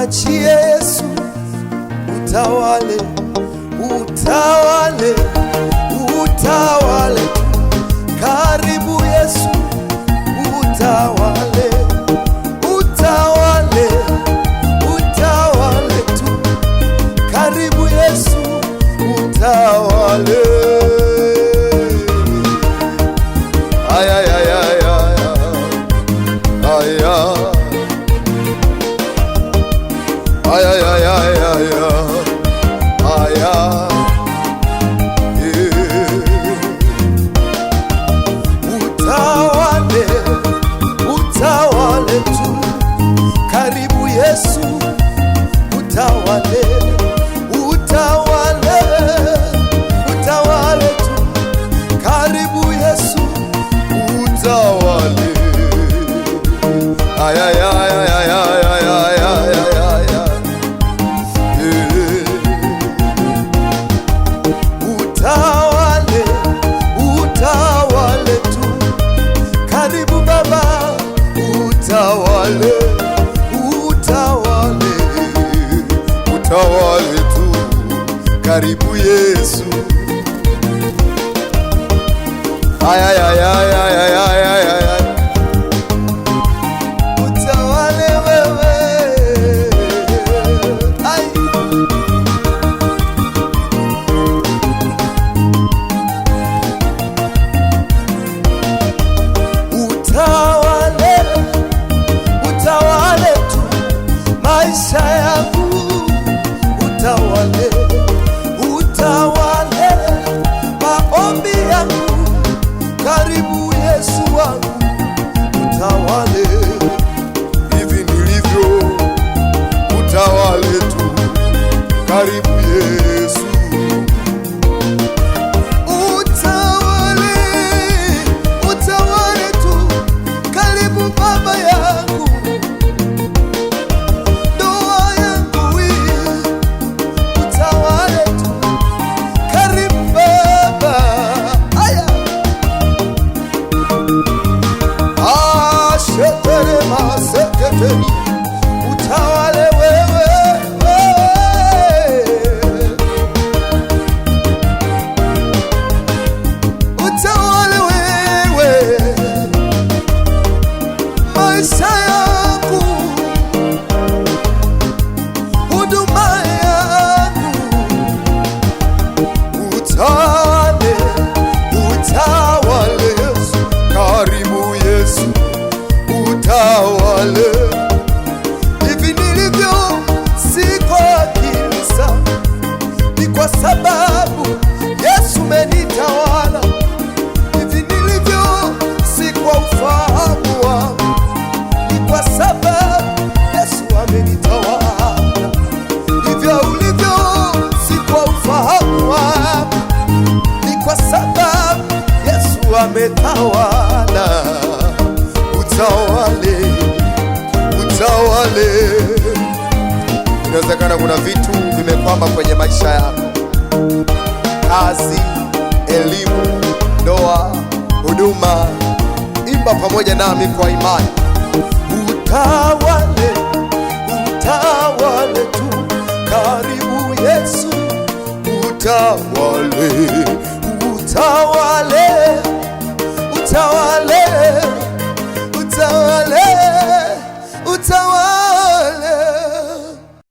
Mwachie Yesu utawale, utawale, utawale. Karibu Yesu utawale, utawale, utawale tu. Karibu Yesu utawale. Ay ay ay ay ay ay ay ay ay ay ay ay. Utawale, utawale tu. Karibu Yesu utawale, utawale, utawale tu. Karibu Yesu utawale. Ay ay ay ay ay ay ay ay ay. Utawale, utawale tu. Karibu Baba utawale, utawale, utawale tu. Karibu Yesu. Ay ay ay ay ay ay ay ay. Utawale wewe. Ay. Utawale, utawale tu maisha yangu. Utawale, utawale maombi yangu. Karibu Yesu wangu utawale hivi nilivyo, utawale tu. Karibu Yesu utawale, utawale tu. Karibu Baba yangu, ndoa yangu hii utawale tu. Karibu Baba. Aya. Shetere maseketeni utawale wewe, utawale wewe maisha yangu, huduma yangu. Utawale, utawale Yesu. Karibu Yesu utawale hivi nilivyo. Si kwa akili zangu, ni kwa sababu Yesu amenitawala. Hivi nilivyo si kwa ufahamu wangu, ni kwa sababu Yesu amenitawala. Hivyo ulivyo si kwa ufahamu wangu, ni kwa sababu Yesu ametawala. Utawale, utawale. Inawezekana kuna vitu vimekwama kwenye maisha yako: kazi, elimu, ndoa, huduma. Imba pamoja nami kwa imani. Utawale, utawale tu. Karibu Yesu utawale, utawale.